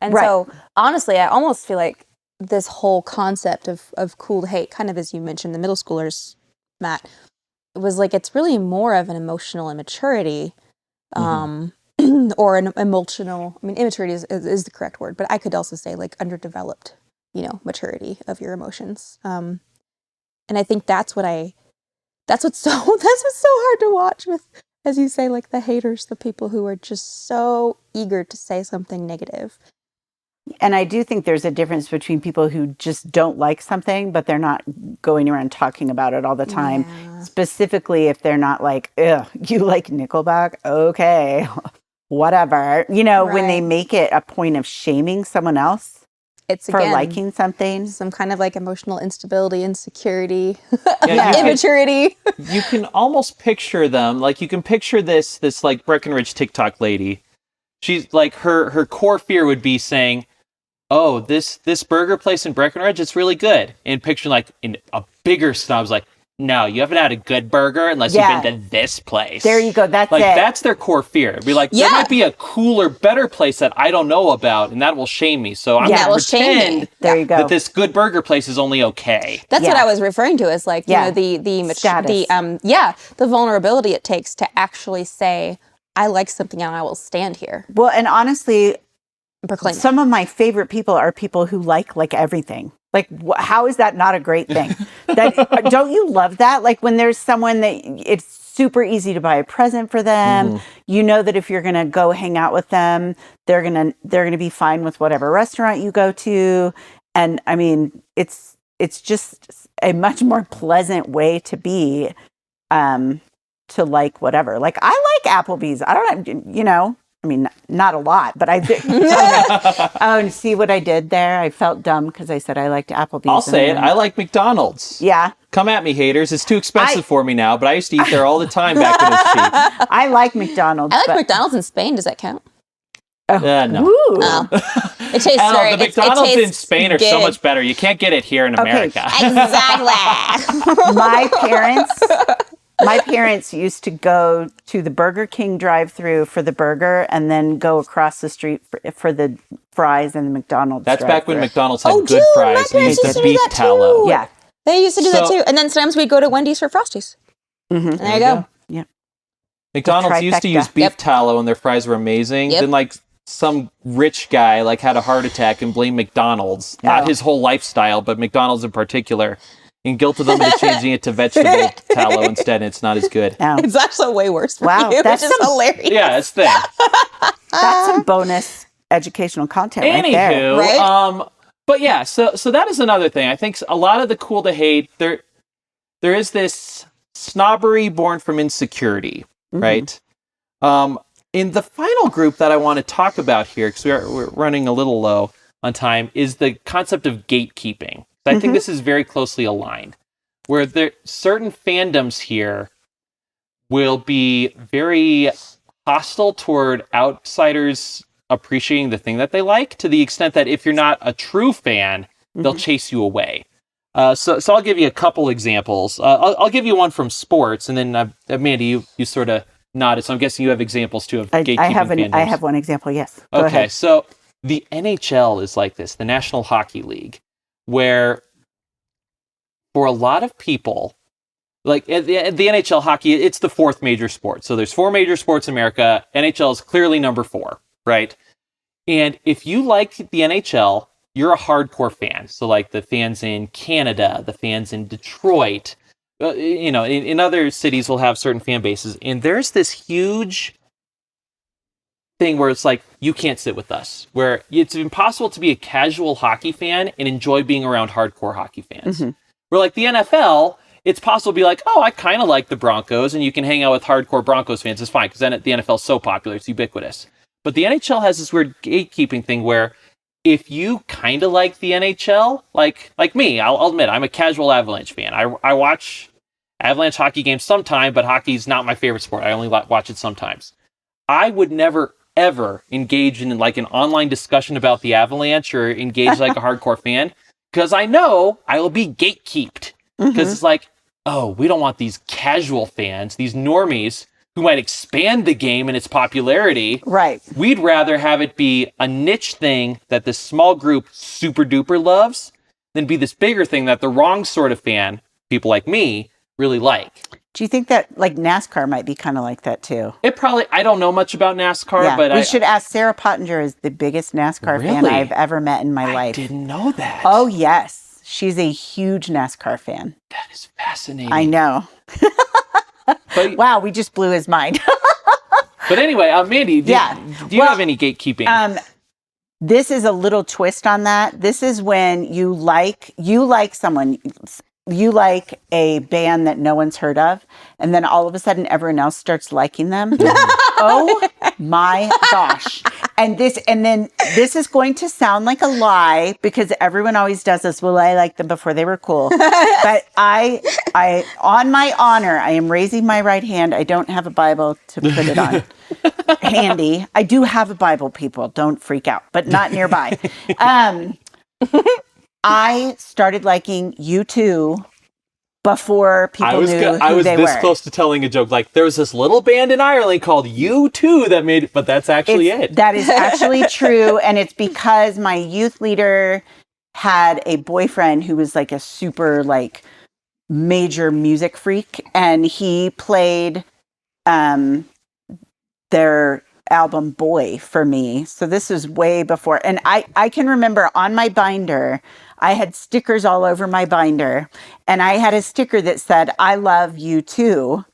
And so, honestly, I almost feel like this whole concept of cool to hate, kind of as you mentioned, the middle schoolers, Matt, it was like it's really more of an emotional immaturity, or an emotional. I mean, immaturity is the correct word, but I could also say like underdeveloped, maturity of your emotions. And I think that's what's so hard to watch with, as you say, like the haters, the people who are just so eager to say something negative. And I do think there's a difference between people who just don't like something, but they're not going around talking about it all the time. Yeah. Specifically, if they're not like, ugh, you like Nickelback? Okay, whatever. When they make it a point of shaming someone else It's for again, liking something. some kind of like emotional instability, insecurity, Yeah, immaturity. You can almost picture them, like you can picture this like Breckenridge TikTok lady. She's like, her core fear would be saying, oh, this burger place in Breckenridge, it's really good. And picture like in a bigger snob's like, no, you haven't had a good burger unless you've been to this place. There you go. That's like, it. That's their core fear. Be like, there might be a cooler, better place that I don't know about, and that will shame me. So I'm going to pretend there you go. that this good burger place is only okay. That's what I was referring to as like, the Status. the vulnerability it takes to actually say, I like something and I will stand here. Well, and honestly, proclaim some of my favorite people are people who like everything. Like, how is that not a great thing? Don't you love that? Like when there's someone that it's super easy to buy a present for them. You know that if you're going to go hang out with them, they're going to be fine with whatever restaurant you go to. And I mean, it's just a much more pleasant way to be, to like whatever. Like I like Applebee's. I don't know, I mean, not a lot, but I did. Oh, and see what I did there? I felt dumb because I said I liked Applebee's. I'll say it. I like McDonald's. Yeah. Come at me, haters. It's too expensive for me now, but I used to eat there all the time back when it was cheap. I like McDonald's. I like McDonald's in Spain. Does that count? No. Ooh. Oh. It tastes The McDonald's in Spain are so much better. You can't get it here in America. Exactly. My parents used to go to the Burger King drive-thru for the burger and then go across the street for the fries and the McDonald's. That's back when drive-thru. McDonald's had good fries and used their beef tallow. Yeah. They used to do that too. And then sometimes we'd go to Wendy's for Frosties. Mm-hmm. And there you go. Yeah. McDonald's used to use beef tallow and their fries were amazing. Then like some rich guy like had a heart attack and blamed McDonald's. Not his whole lifestyle, but McDonald's in particular. And guilted them into changing it to vegetable tallow instead, and it's not as good. No. It's actually way worse for Wow, you, that's which is hilarious. Yeah, it's thick. That's some bonus educational content right there. Right? But yeah, so that is another thing. I think a lot of the cool to hate, there is this snobbery born from insecurity, right? In the final group that I want to talk about here, because we're running a little low on time, is the concept of gatekeeping. I think this is very closely aligned, where there certain fandoms here will be very hostile toward outsiders appreciating the thing that they like, to the extent that if you're not a true fan, they'll chase you away. So I'll give you a couple examples. I'll give you one from sports, and then Amanda, you sort of nodded, so I'm guessing you have examples too of gatekeeping fandoms. I have one example, yes. Go Okay, ahead. so the NHL is like this, the National Hockey League, where for a lot of people, like the NHL hockey, it's the fourth major sport. So there's 4 major sports in America. NHL is clearly number 4, right? And if you like the NHL, you're a hardcore fan. So like the fans in Canada, the fans in Detroit, in other cities will have certain fan bases. And there's this huge thing where it's like, you can't sit with us, where it's impossible to be a casual hockey fan and enjoy being around hardcore hockey fans. Where like the NFL, it's possible to be like, oh, I kind of like the Broncos, and you can hang out with hardcore Broncos fans. It's fine, because then the NFL is so popular, it's ubiquitous. But the NHL has this weird gatekeeping thing where if you kind of like the NHL, like me, I'll admit, I'm a casual Avalanche fan. I watch Avalanche hockey games sometime, but hockey's not my favorite sport. I only watch it sometimes. I would never, ever engage in like an online discussion about the Avalanche or engage like a hardcore fan, because I know I will be gatekeeped. Because it's like, oh, we don't want these casual fans, these normies, who might expand the game and its popularity. Right. We'd rather have it be a niche thing that this small group super duper loves than be this bigger thing that the wrong sort of fan, people like me, really like. Do you think that like NASCAR might be kind of like that too? It probably, I don't know much about NASCAR, Yeah, but we should ask. Sarah Pottinger is the biggest NASCAR fan Really? I've ever met in my life. I didn't know that. Oh, yes. She's a huge NASCAR fan. That is fascinating. I know. But, Wow, we just blew his mind. but anyway, Mandy, do you have any gatekeeping? This is a little twist on that. This is when you like someone, you like a band that no one's heard of, and then all of a sudden everyone else starts liking them. Oh my gosh. And then this is going to sound like a lie because everyone always does this. Well, I liked them before they were cool. But I on my honor, I am raising my right hand. I don't have a Bible to put it on handy. I do have a Bible, people. Don't freak out, but not nearby. I started liking U2 before people knew who they were. I was this close to telling a joke. Like, there was this little band in Ireland called U2 that made it, but that's actually it. That is actually true. And it's because my youth leader had a boyfriend who was like a super like major music freak. And he played their album Boy for me. So this was way before. And I can remember on my binder, I had stickers all over my binder, and I had a sticker that said, I love you too.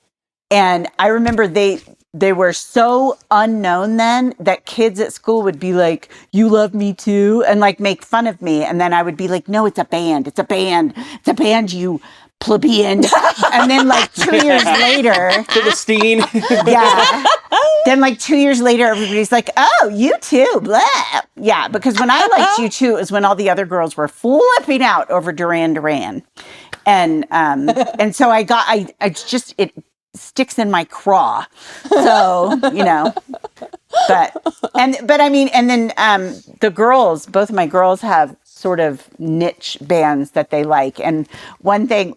And I remember they were so unknown then that kids at school would be like, you love me too, and like make fun of me. And then I would be like, no, it's a band, you plebeian. And then like 2 years later, Philistine. yeah. Then like 2 years later, everybody's like, oh, you too, blah. Yeah, because when I liked you too, it was when all the other girls were flipping out over Duran Duran. And so it sticks in my craw. So, you know, but I mean, and then the girls, both of my girls have sort of niche bands that they like. And one thing,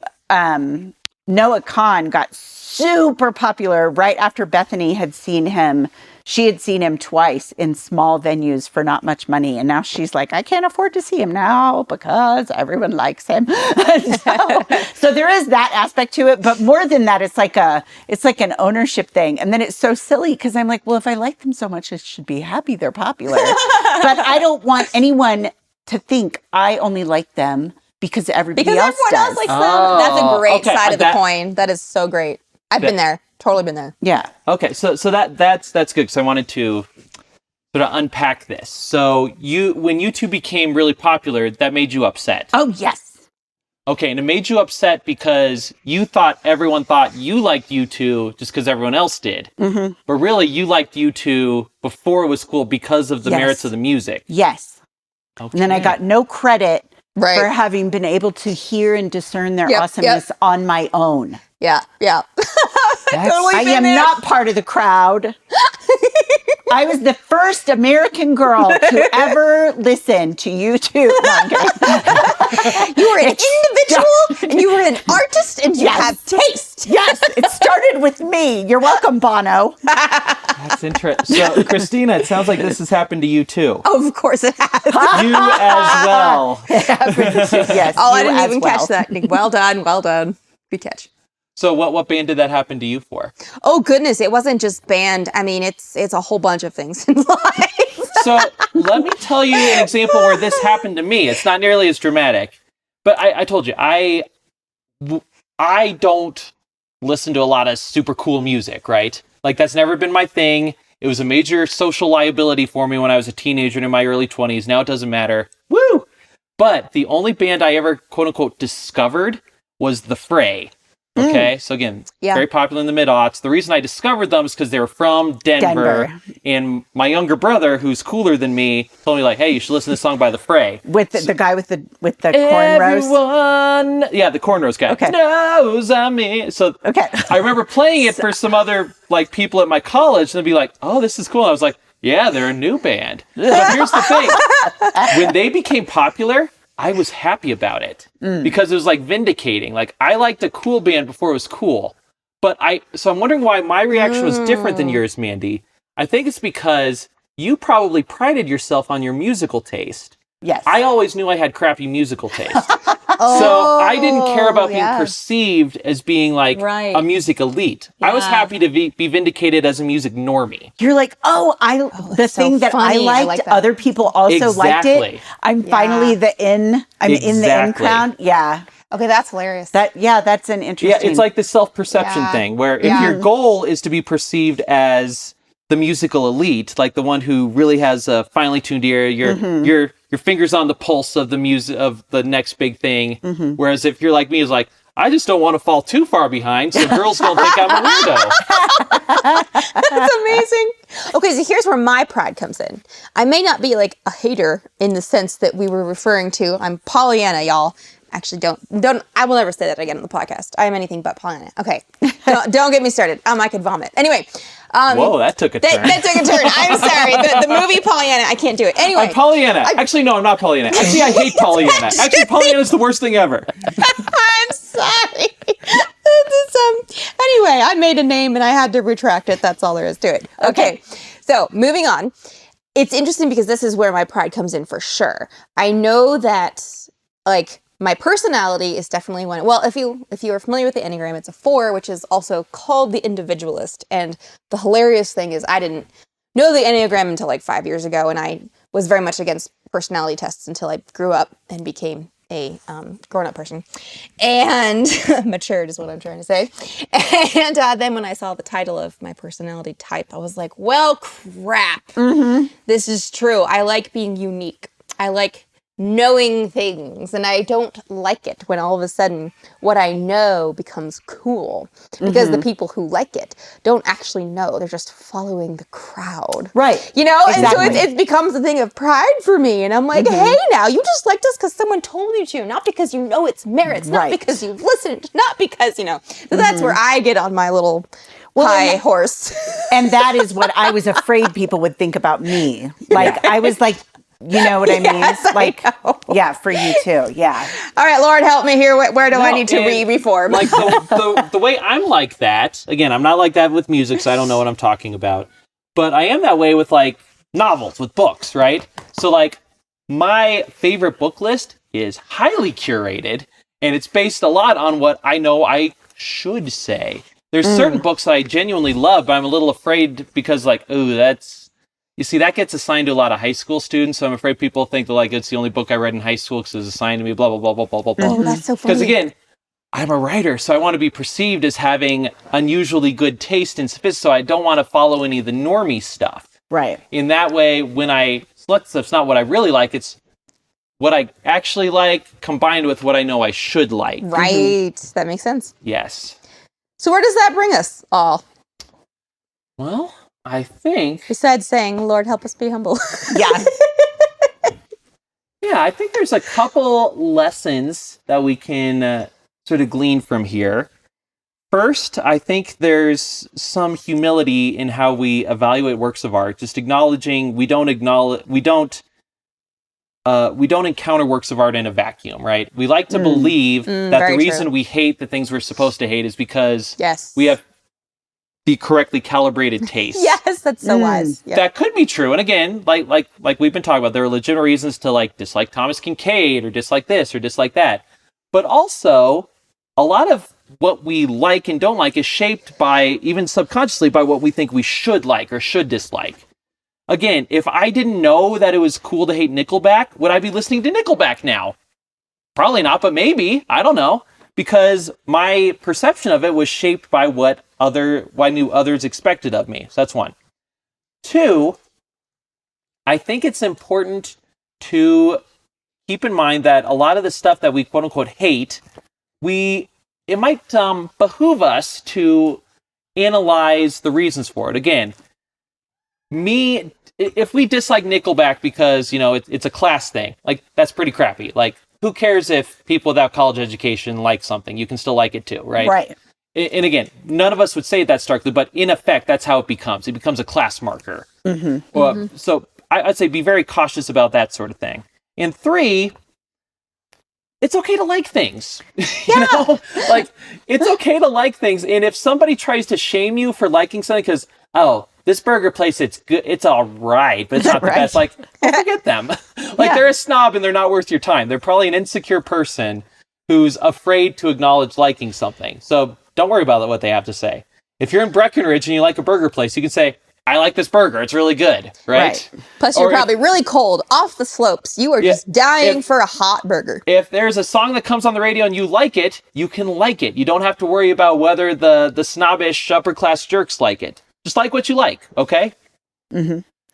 Noah Kahn got super popular right after Bethany had seen him. She had seen him twice in small venues for not much money. And now she's like, I can't afford to see him now because everyone likes him. So there is that aspect to it. But more than that, it's like an ownership thing. And then it's so silly because I'm like, well, if I like them so much, I should be happy they're popular. But I don't want anyone to think I only like them because everybody else does. Likes them. That's a great okay. side of the coin. That is so great. I've been there. Totally been there. Yeah. Okay, so that's good because I wanted to sort of unpack this. So when U2 became really popular, that made you upset. Oh, yes. Okay, and it made you upset because you thought everyone thought you liked U2 just because everyone else did. Mm-hmm. But really, you liked U2 before it was cool because of the merits of the music. Yes. Okay. And then I got no credit Right. for having been able to hear and discern their awesomeness on my own. Yeah. Totally I am not part of the crowd. I was the first American girl to ever listen to U2. No, I'm kidding. You were an individual, and you were an artist, and you have taste. Yes, it started with me. You're welcome, Bono. That's interesting. So, Christina, it sounds like this has happened to you too. Oh, of course it has. You as well. Yes. Oh, I didn't even catch that. Well done. Good catch. So what band did that happen to you for? Oh goodness, it wasn't just band. I mean, it's a whole bunch of things in life. So let me tell you an example where this happened to me. It's not nearly as dramatic, but I told you, I don't listen to a lot of super cool music, right? Like that's never been my thing. It was a major social liability for me when I was a teenager and in my early 20s. Now it doesn't matter. Woo! But the only band I ever, quote unquote, discovered was The Fray. Okay, so again, very popular in the mid-aughts. The reason I discovered them is because they were from Denver. And my younger brother, who's cooler than me, told me, like, hey, you should listen to this song by The Fray. With the guy with the cornrows? Everyone, yeah, the cornrows guy. Okay. Knows I mean. So I remember playing it for some other like people at my college, and they'd be like, oh, this is cool. I was like, yeah, they're a new band. But here's the thing. When they became popular, I was happy about it because it was like vindicating. Like I liked a cool band before it was cool, so I'm wondering why my reaction was different than yours, Mandy. I think it's because you probably prided yourself on your musical taste. Yes. I always knew I had crappy musical taste. So I didn't care about being perceived as being like a music elite. I was happy to be vindicated as a music normie. You're like, the thing that I liked, other people also liked it. I'm finally in the in crowd. Yeah. Okay, that's hilarious. That's an interesting. Yeah, it's like the self-perception thing where if your goal is to be perceived as the musical elite, like the one who really has a finely tuned ear, your fingers on the pulse of the music of the next big thing. Whereas if you're like me, is like, I just don't want to fall too far behind, so girls don't think I'm a weirdo. That's amazing. Okay, so here's where my pride comes in. I may not be like a hater in the sense that we were referring to. I'm Pollyanna, y'all. Actually, don't. I will never say that again on the podcast. I am anything but Pollyanna. Okay, don't get me started. I could vomit. Anyway. Whoa, that took a turn. That took a turn. I'm sorry. The movie Pollyanna, I can't do it. Anyway. I'm Pollyanna. Actually, no, I'm not Pollyanna. Actually, I hate Pollyanna. Actually, Pollyanna's the worst thing ever. I'm sorry. Anyway, I made a name and I had to retract it. That's all there is to it. Okay. So moving on. It's interesting because this is where my pride comes in for sure. I know that like my personality is definitely one. Well, if you are familiar with the Enneagram, it's a 4, which is also called the individualist. And the hilarious thing is I didn't know the Enneagram until like 5 years ago. And I was very much against personality tests until I grew up and became a grown-up person. And matured is what I'm trying to say. And then when I saw the title of my personality type, I was like, well, crap. This is true. I like being unique. I like knowing things, and I don't like it when all of a sudden what I know becomes cool because the people who like it don't actually know. They're just following the crowd. Right. You know? Exactly. And so it becomes a thing of pride for me. And I'm like, hey, now you just liked us because someone told you to, not because you know its merits, not because you've listened, not because, you know. So that's where I get on my little high horse. And that is what I was afraid people would think about me. Like, I was like, you know what I mean? Yes, like, yeah, for you too. Yeah. All right, Lord, help me here. Where do I need to reform? Like the way I'm like that, again, I'm not like that with music, so I don't know what I'm talking about. But I am that way with like novels, with books, right? So like my favorite book list is highly curated, and it's based a lot on what I know I should say. There's certain books that I genuinely love, but I'm a little afraid because like, you see, that gets assigned to a lot of high school students, so I'm afraid people think that like it's the only book I read in high school because it was assigned to me, blah, blah, blah, blah, blah, blah, blah. Oh, that's so funny. Because again, I'm a writer, so I want to be perceived as having unusually good taste and sophistication, so I don't want to follow any of the normie stuff. Right. In that way, when I select stuff, it's not what I really like, it's what I actually like combined with what I know I should like. Right. That makes sense. Yes. So where does that bring us all? Well, I think... Besides saying, Lord, help us be humble. Yeah. Yeah, I think there's a couple lessons that we can sort of glean from here. First, I think there's some humility in how we evaluate works of art, just acknowledging we don't encounter works of art in a vacuum, right? We like to believe that the reason we hate the things we're supposed to hate is because we have the correctly calibrated taste. Yes, that's so wise. Yep. That could be true. And again, like we've been talking about, there are legitimate reasons to like dislike Thomas Kincaid or dislike this or dislike that. But also, a lot of what we like and don't like is shaped by, even subconsciously, by what we think we should like or should dislike. Again, if I didn't know that it was cool to hate Nickelback, would I be listening to Nickelback now? Probably not, but maybe. I don't know. Because my perception of it was shaped by what I knew others expected of me. So that's one. 2, I think it's important to keep in mind that a lot of the stuff that we quote unquote hate, it might behoove us to analyze the reasons for it. Again, if we dislike Nickelback because, it's a class thing, like, that's pretty crappy. Like, who cares if people without college education like something? You can still like it too, right? Right. And again, none of us would say that starkly, but in effect, that's how it becomes. It becomes a class marker. So I'd say be very cautious about that sort of thing. And 3, it's okay to like things. Like, it's okay to like things. And if somebody tries to shame you for liking something because, this burger place, it's good, it's all right, but it's not the best, like, forget them. They're a snob and they're not worth your time. They're probably an insecure person who's afraid to acknowledge liking something. So don't worry about what they have to say. If you're in Breckenridge and you like a burger place, you can say, I like this burger. It's really good, right? Plus, you're probably really cold, off the slopes. You are just dying for a hot burger. If there's a song that comes on the radio and you like it, you can like it. You don't have to worry about whether the snobbish upper-class jerks like it. Just like what you like, okay?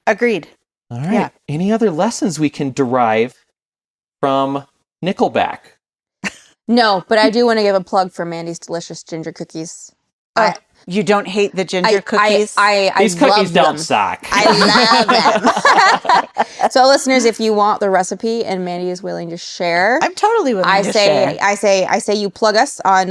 Agreed. All right. Yeah. Any other lessons we can derive from Nickelback? No, but I do want to give a plug for Mandy's delicious ginger cookies. You don't hate the ginger cookies? These cookies don't suck. I love them. So, listeners, if you want the recipe and Mandy is willing to share, I'm totally willing to share. I say you plug us on,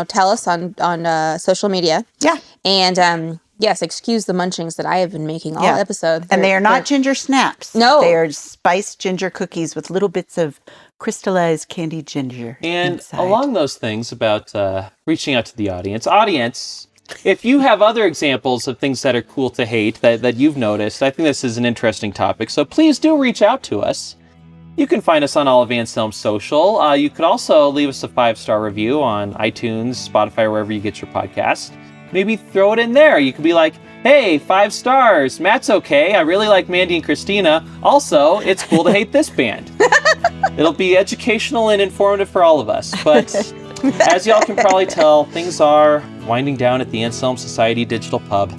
tell us on social media. Yeah. And yes, excuse the munchings that I have been making all episode. And they are not ginger snaps. No. They are spiced ginger cookies with little bits of crystallized candied ginger And inside. Along those things about reaching out to the audience, if you have other examples of things that are cool to hate that you've noticed, I think this is an interesting topic. So please do reach out to us. You can find us on all of Anselm's social. You could also leave us a 5-star review on iTunes, Spotify, or wherever you get your podcast. Maybe throw it in there. You could be like, hey, 5 stars. Matt's okay. I really like Mandy and Christina. Also, it's cool to hate this band. It'll be educational and informative for all of us. But as y'all can probably tell, things are winding down at the Anselm Society Digital Pub.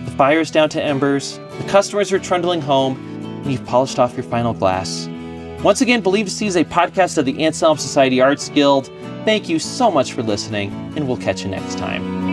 The fire's down to embers, the customers are trundling home, and you've polished off your final glass. Once again, Believe to See is a podcast of the Anselm Society Arts Guild. Thank you so much for listening, and we'll catch you next time.